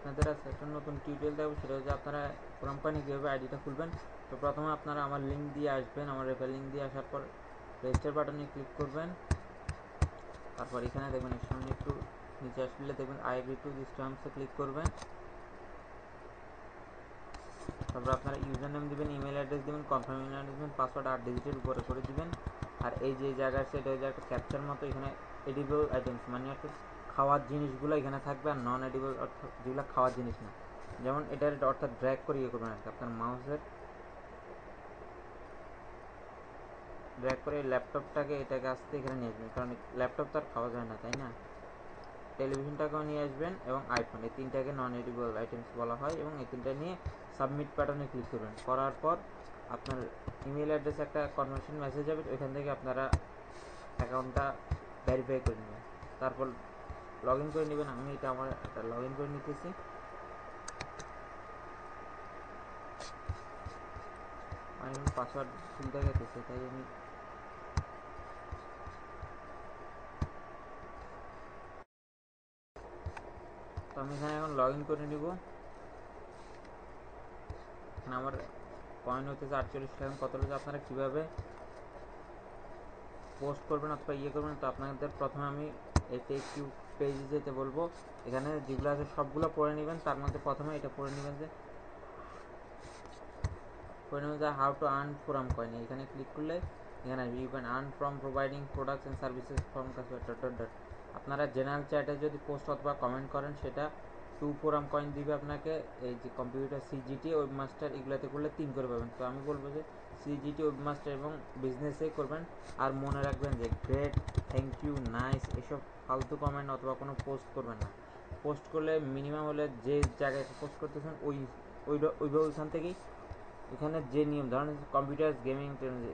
আপনাদের আজকে একটা নতুন টিউটোরিয়াল দেবো, সেটা হচ্ছে আপনারা ফোরাম কয়েনে কীভাবে আইডিটা খুলবেন। তো প্রথমে আপনারা আমার লিঙ্ক দিয়ে আসবেন, আমার রেফার লিঙ্ক দিয়ে আসার পর রেজিস্টার বাটনে ক্লিক করবেন। তারপর এখানে দেখবেন সামনে একটু নিচে আসলে দেখবেন আই এগ্রি টু দিস টার্মসে ক্লিক করবেন। তারপর আপনারা ইউজার নেম দেবেন, ইমেল অ্যাড্রেস দেবেন, কনফার্ম ইমেল অ্যাড্রেস দেবেন, পাসওয়ার্ড 8 ডিজিটের উপরে করে দেবেন। আর এই যে জায়গায় সেটা হচ্ছে একটা ক্যাপচার মতো, এখানে এডিবল আইটেমস মানে অর্থাৎ খাওয়ার জিনিসগুলো এখানে থাকবে, আর নন এডিবল অর্থাৎ যেগুলো খাওয়ার জিনিস না। যেমন এটার অর্থাৎ ড্র্যাগ করে ইয়ে করবেন আর কি, আপনার মাউসের ড্র্যাগ করে ল্যাপটপটাকে এটাকে আসতে এখানে নিয়ে আসবেন, কারণ ল্যাপটপ তো আর খাওয়া যায় না, তাই না। টেলিভিশনটাকেও নিয়ে আসবেন এবং আইফোন, এই তিনটাকে নন এডিবল আইটেমস বলা হয়। এবং এই তিনটা নিয়ে সাবমিট বাটনে ক্লিক করবেন। করার পর আপনার ইমেল অ্যাড্রেসে একটা কনফার্মেশন মেসেজ যাবে, ওইখান থেকে আপনারা অ্যাকাউন্টটা ভেরিফাই করে নেবেন। তারপর লগ ইন করে নেবেন। আমি এটা আমার একটা লগ ইন করে নিতেছি। আমি পাসওয়ার্ড ভুল দেখাতেছে, তাই আমি এখানে এখন লগ ইন করে নিব। এখানে আমার কয়েন হতেছে 48 টাকা। কত হচ্ছে আপনারা কীভাবে পোস্ট করবেন অথবা ইয়ে করবেন, তো আপনাদের প্রথমে আমি এতে একটু পেজে যেতে বলবো। এখানে যেগুলো আছে সবগুলো পড়ে নেবেন। তার মধ্যে প্রথমে এটা পড়ে নেবেন যে how to earn forum coin. এখানে ক্লিক করলে এখানে you can earn from providing products and services from customer. আপনারা জেনারেল চ্যাটে যদি পোস্ট অথবা কমেন্ট করেন, সেটা 2 ফোরাম কয়েন দিবে আপনাকে। এই যে কম্পিউটার সিজিটি ওয়েবমাস্টার এগুলোতে করলে 3 করে পাবেন। তো আমি বলবো যে সিজিটি ওয়েবমাস্টার এবং বিজনেসেই করবেন। আর মনে রাখবেন যে গ্রেট, থ্যাংক ইউ, নাইস এসব ফালতু কমেন্ট অথবা কোনো পোস্ট করবেন না। পোস্ট করলে মিনিমাম হলে যে জায়গায় পোস্ট করতেছেন ওইখান থেকেই, এখানে যে নিয়ম ধরেন কম্পিউটার গেমিং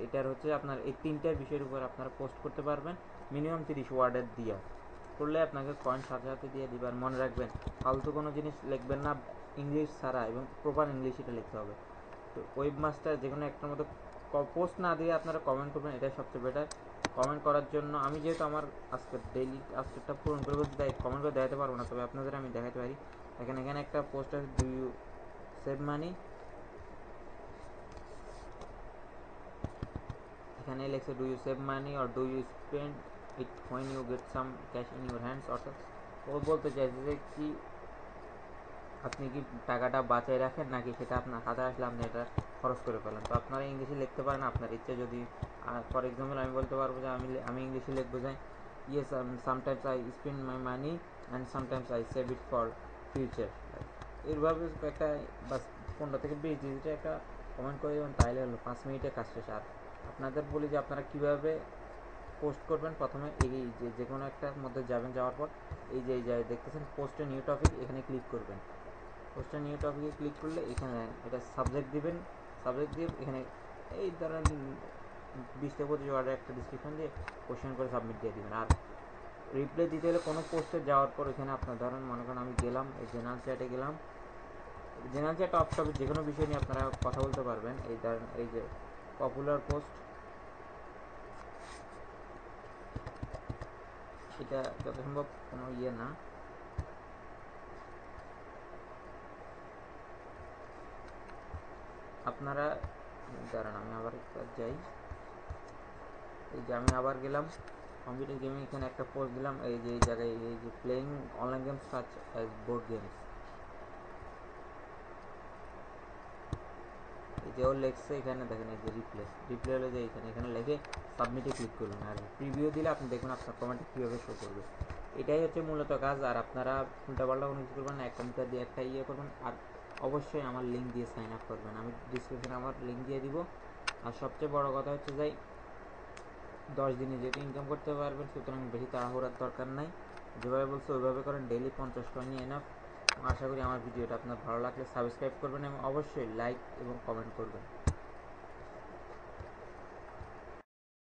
এটার হচ্ছে আপনার এই 3টার বিষয়ের উপর আপনারা পোস্ট করতে পারবেন মিনিমাম 30 ওয়ার্ডের দিয়া করলে আপনাকে কয়েন সাথে সাথে দিয়ে দিবে। আর মনে রাখবেন ফালতু কোনো জিনিস লিখবেন না, ইংলিশ ছাড়া, এবং প্রপার ইংলিশ এটা লিখতে হবে। তো ওয়েবমাস্টার যে কোনো একটার মধ্যে পোস্ট না দিয়ে আপনারা কমেন্ট করবেন, এটাই সবচেয়ে বেটার। কমেন্ট করার জন্য আমি যেহেতু আমার আজকে ডেইলি আজকেরটা পূরণ করে বলতে তাই কমেন্ট করে দেখাতে পারবো না, তবে আপনাদের আমি দেখাতে পারি। এখানে একটা পোস্ট আছে, ডু ইউ সেভ মানি। এখানে লেখছে do you save money or do you spend it when you get some cash in your hands. অর্থাৎ ও বলতে চাইছে যে কি আপনি কি টাকাটা বাঁচাই রাখেন, নাকি সেটা আপনার হাতে আসলে আপনি এটা খরচ করে ফেলেন। তো আপনারা ইংলিশে লিখতে পারেন আপনার ইচ্ছে। যদি ফর এক্সাম্পল আমি বলতে পারবো যে আমি ইংলিশে লিখবো যে yes sometimes I spend my money and sometimes I save it for future. এইভাবে একটা বাস 15 থেকে 20 ডিজিটে একটা কমেন্ট করে দেবেন, তাইলে হলো 5 মিনিটে কাজ শেষ। আর আপনাদের বলি যে আপনারা কীভাবে পোস্ট করবেন। প্রথমে এই যে কোনো একটার মধ্যে যাবেন, যাওয়ার পর এই যে দেখতেছেন পোস্টে নিউ টপিক, এখানে ক্লিক করবেন। পোস্টে নিউ টপিকে ক্লিক করলে এখানে এটা সাবজেক্ট দিবেন। সাবজেক্ট দিয়ে এখানে এই ধরেন 20 থেকে 25 ওয়ার্ডের একটা ডিসক্রিপশন দিয়ে কোশ্চেন করে সাবমিট দিয়ে দিবেন। আর রিপ্লাই দিতে হলে কোনো পোস্টে যাওয়ার পর এখানে আপনার ধরেন মনে করেন আমি গেলাম এই জেনারেল চ্যাটে গেলাম। জেনারেল চ্যাট অফ টপিক যে কোনো বিষয় নিয়ে আপনারা কথা বলতে পারবেন। এই ধরেন এই যে পপুলার পোস্ট, এটা যত সম্ভব কোনো ইয়ে না। আপনারা দাঁড়ান আমি আবার একবার যাই। এই যে আমি আবার গেলাম কম্পিউটার গেমিং, এখানে একটা পোস্ট দিলাম। এই যে এই জায়গায় এই যে playing online games such as board games, এই যে ও লেখছে এখানে দেখেন এই যে রিপ্লে হলো যে এখানে লেখে সাবমিটে ক্লিক করবেন। আর প্রিভিউ দিলে আপনি দেখবেন আপনার কমেন্ট কীভাবে শো করবে। এটাই হচ্ছে মূলত কাজ। আর আপনারা উল্টাপাল্টা কোনো কিছু করবেন না, এক কম্পিউটার দিয়ে একটা ইয়ে করবেন। আর অবশ্যই আমার লিঙ্ক দিয়ে সাইন আপ করবেন, আমি ডিসক্রিপশনে আমার লিঙ্ক দিয়ে দিব। আর সবচেয়ে বড় কথা হচ্ছে যাই 10 দিনে যেহেতু ইনকাম করতে পারবেন, সুতরাং বেশি তাড়াহুড়ার দরকার নাই। যেভাবে বলছে ওইভাবে করেন, ডেইলি 50 কয়েনই এনাফ। আশা করি আমার ভিডিওটা আপনার ভালো লাগলে সাবস্ক্রাইব করবেন এবং অবশ্যই লাইক এবং কমেন্ট করবেন।